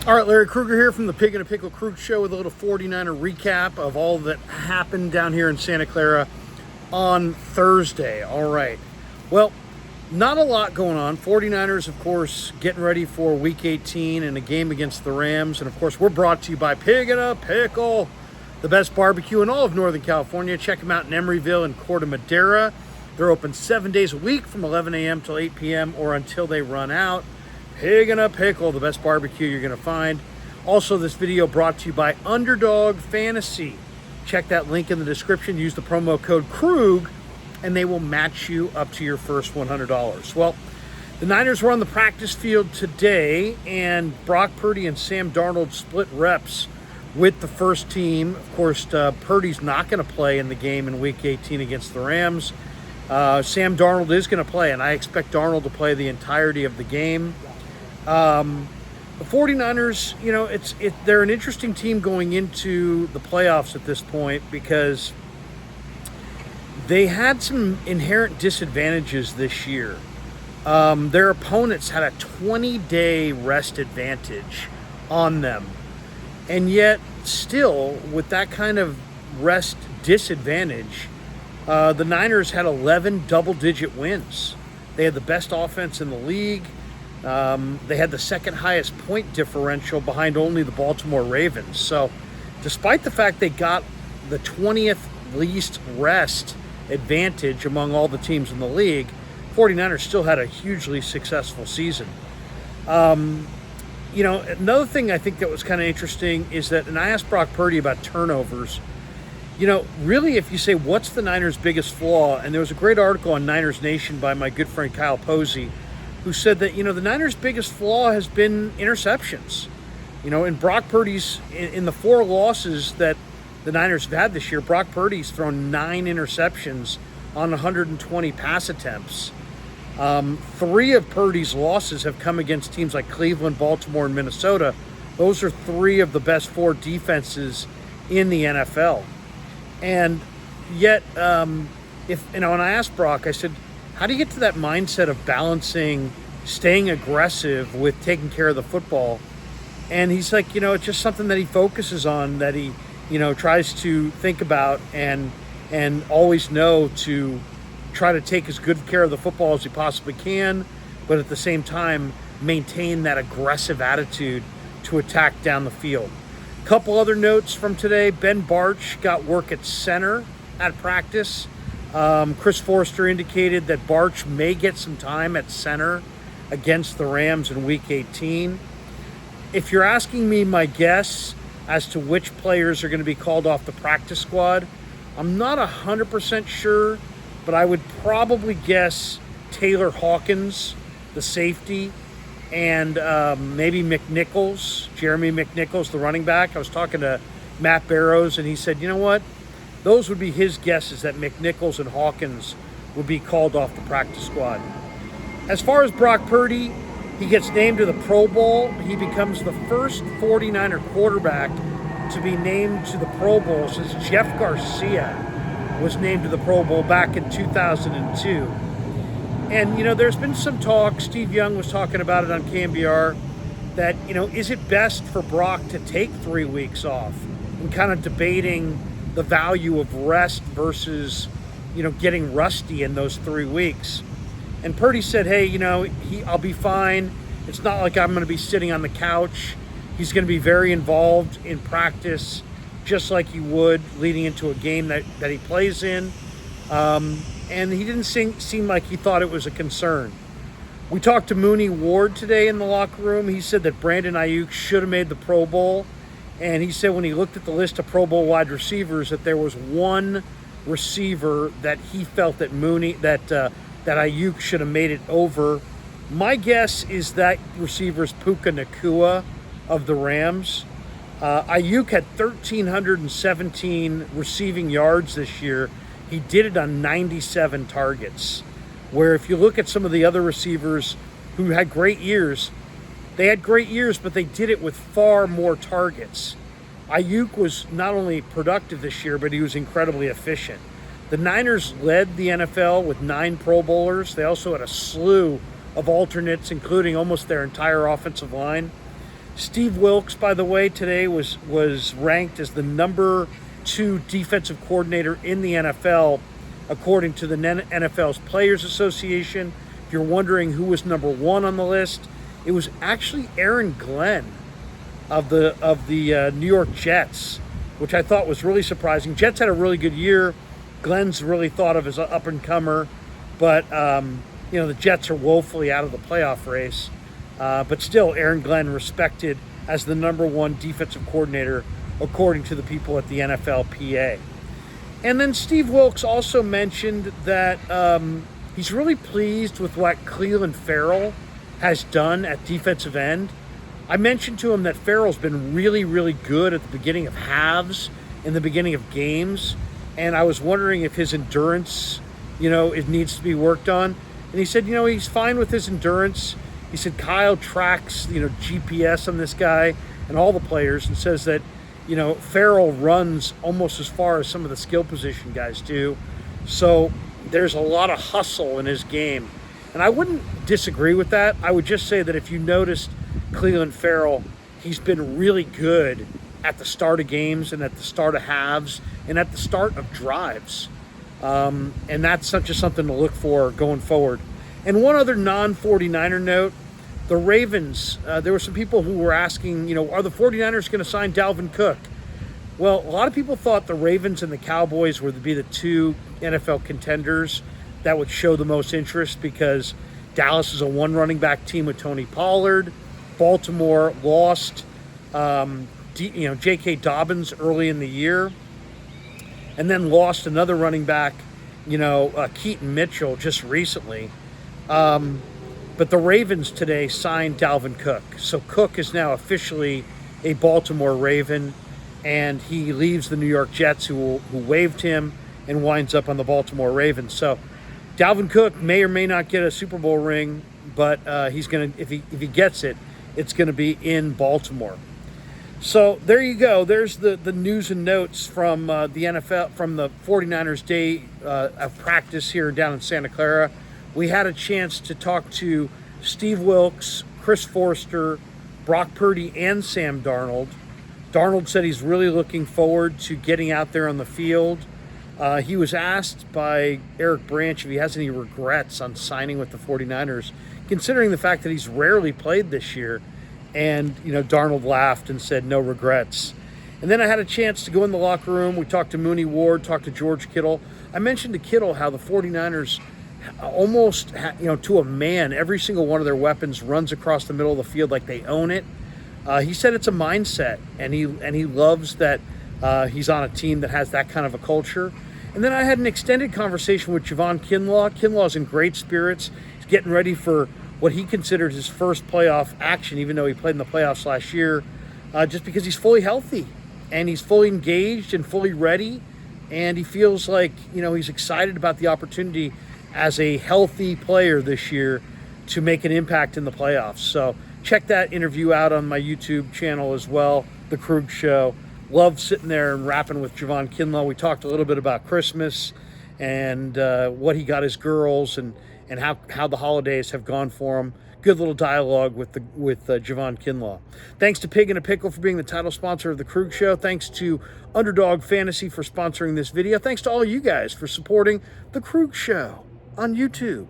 All right, Larry Krueger here from the Pig and a Pickle Krug Show with a little 49er recap of all that happened down here in Santa Clara on Thursday. All right. Well, not a lot going on. 49ers, of course, getting ready for Week 18 and a game against the Rams. And, of course, we're brought to you by Pig and a Pickle, the best barbecue in all of Northern California. Check them out in Emeryville and Corte Madera. They're open 7 days a week from 11 a.m. till 8 p.m. or until they run out. Pig and a Pickle, the best barbecue you're going to find. Also, this video brought to you by Underdog Fantasy. Check that link in the description. Use the promo code Krug, and they will match you up to your first $100. Well, the Niners were on the practice field today, and Brock Purdy and Sam Darnold split reps with the first team. Of course, Purdy's not going to play in the game in Week 18 against the Rams. Sam Darnold is going to play, and I expect Darnold to play the entirety of the game. The 49ers, they're an interesting team going into the playoffs at this point because they had some inherent disadvantages this year. Their opponents had a 20-day rest advantage on them. And yet, still, with that kind of rest disadvantage, the Niners had 11 double-digit wins. They had the best offense in the league. They had the second highest point differential behind only the Baltimore Ravens. So despite the fact they got the 20th least rest advantage among all the teams in the league, 49ers still had a hugely successful season. Another thing I think that was kind of interesting is that, and I asked Brock Purdy about turnovers, really if you say what's the Niners' biggest flaw, and there was a great article on Niners Nation by my good friend Kyle Posey, who said that, the Niners' biggest flaw has been interceptions. In Brock Purdy's, in the 4 losses that the Niners have had this year, Brock Purdy's thrown 9 interceptions on 120 pass attempts. 3 of Purdy's losses have come against teams like Cleveland, Baltimore, and Minnesota. Those are 3 of the best 4 defenses in the NFL. And yet, when I asked Brock, I said, how do you get to that mindset of balancing staying aggressive with taking care of the football? And he's like, it's just something that he focuses on, that he, tries to think about and always know to try to take as good care of the football as he possibly can, but at the same time, maintain that aggressive attitude to attack down the field. A couple other notes from today. Ben Bartch got work at center at practice. Chris Forrester indicated that Bartch may get some time at center against the Rams in Week 18. If you're asking me my guess as to which players are going to be called off the practice squad, I'm not 100% sure, but I would probably guess Taylor Hawkins, the safety, and maybe Jeremy McNichols, the running back. I was talking to Matt Barrows, and he said, you know what? Those would be his guesses, that McNichols and Hawkins would be called off the practice squad. As far as Brock Purdy, he gets named to the Pro Bowl. He becomes the first 49er quarterback to be named to the Pro Bowl since Jeff Garcia was named to the Pro Bowl back in 2002. And, there's been some talk, Steve Young was talking about it on KMBR, that, is it best for Brock to take 3 weeks off, and kind of debating the value of rest versus, getting rusty in those 3 weeks. And Purdy said, hey, I'll be fine. It's not like I'm going to be sitting on the couch. He's going to be very involved in practice, just like he would leading into a game that he plays in. And he didn't seem like he thought it was a concern. We talked to Mooney Ward today in the locker room. He said that Brandon Ayuk should have made the Pro Bowl. And he said when he looked at the list of Pro Bowl wide receivers that there was one receiver that he felt that Ayuk should have made it over. My guess is that receiver's Puka Nacua of the Rams. Ayuk had 1,317 receiving yards this year. He did it on 97 targets. Where if you look at some of the other receivers who had great years, they had great years, but they did it with far more targets. Ayuk was not only productive this year, but he was incredibly efficient. The Niners led the NFL with 9 Pro Bowlers. They also had a slew of alternates, including almost their entire offensive line. Steve Wilks, by the way, today was ranked as the number 2 defensive coordinator in the NFL, according to the NFL's Players Association. If you're wondering who was number 1 on the list, it was actually Aaron Glenn of the New York Jets, which I thought was really surprising. Jets had a really good year. Glenn's really thought of as an up-and-comer, but the Jets are woefully out of the playoff race. But still, Aaron Glenn respected as the number 1 defensive coordinator, according to the people at the NFLPA. And then Steve Wilks also mentioned that he's really pleased with what Clelin Ferrell has done at defensive end. I mentioned to him that Ferrell's been really, really good at the beginning of halves, in the beginning of games, and I was wondering if his endurance, it needs to be worked on. And he said, he's fine with his endurance. He said Kyle tracks, GPS on this guy and all the players, and says that, Ferrell runs almost as far as some of the skill position guys do. So there's a lot of hustle in his game. And I wouldn't disagree with that. I would just say that if you noticed Clelin Ferrell, he's been really good at the start of games and at the start of halves and at the start of drives. And that's just something to look for going forward. And one other non-49er note, the Ravens, there were some people who were asking, are the 49ers going to sign Dalvin Cook? Well, a lot of people thought the Ravens and the Cowboys would be the 2 NFL contenders that would show the most interest, because Dallas is a 1 running back team with Tony Pollard. Baltimore lost J.K. Dobbins early in the year, and then lost another running back, Keaton Mitchell, just recently. But the Ravens today signed Dalvin Cook. So Cook is now officially a Baltimore Raven, and he leaves the New York Jets, who waived him, and winds up on the Baltimore Ravens. So Dalvin Cook may or may not get a Super Bowl ring, but he's going to, if he gets it, it's going to be in Baltimore. So there you go. There's the news and notes from the NFL, from the 49ers day of practice here down in Santa Clara. We had a chance to talk to Steve Wilks, Chris Forster, Brock Purdy, and Sam Darnold. Darnold said he's really looking forward to getting out there on the field. He was asked by Eric Branch if he has any regrets on signing with the 49ers, considering the fact that he's rarely played this year. And, Darnold laughed and said, no regrets. And then I had a chance to go in the locker room. We talked to Mooney Ward, talked to George Kittle. I mentioned to Kittle how the 49ers almost, to a man, every single one of their weapons runs across the middle of the field like they own it. He said it's a mindset, and he loves that he's on a team that has that kind of a culture. And then I had an extended conversation with Javon Kinlaw. Kinlaw's in great spirits. He's getting ready for what he considered his first playoff action, even though he played in the playoffs last year, just because he's fully healthy and he's fully engaged and fully ready. And he feels like, he's excited about the opportunity as a healthy player this year to make an impact in the playoffs. So check that interview out on my YouTube channel as well, The Krug Show. Love sitting there and rapping with Javon Kinlaw. We talked a little bit about Christmas and what he got his girls and how the holidays have gone for him. Good little dialogue with Javon Kinlaw. Thanks to Pig and a Pickle for being the title sponsor of The Krug Show. Thanks to Underdog Fantasy for sponsoring this video. Thanks to all you guys for supporting The Krug Show on YouTube.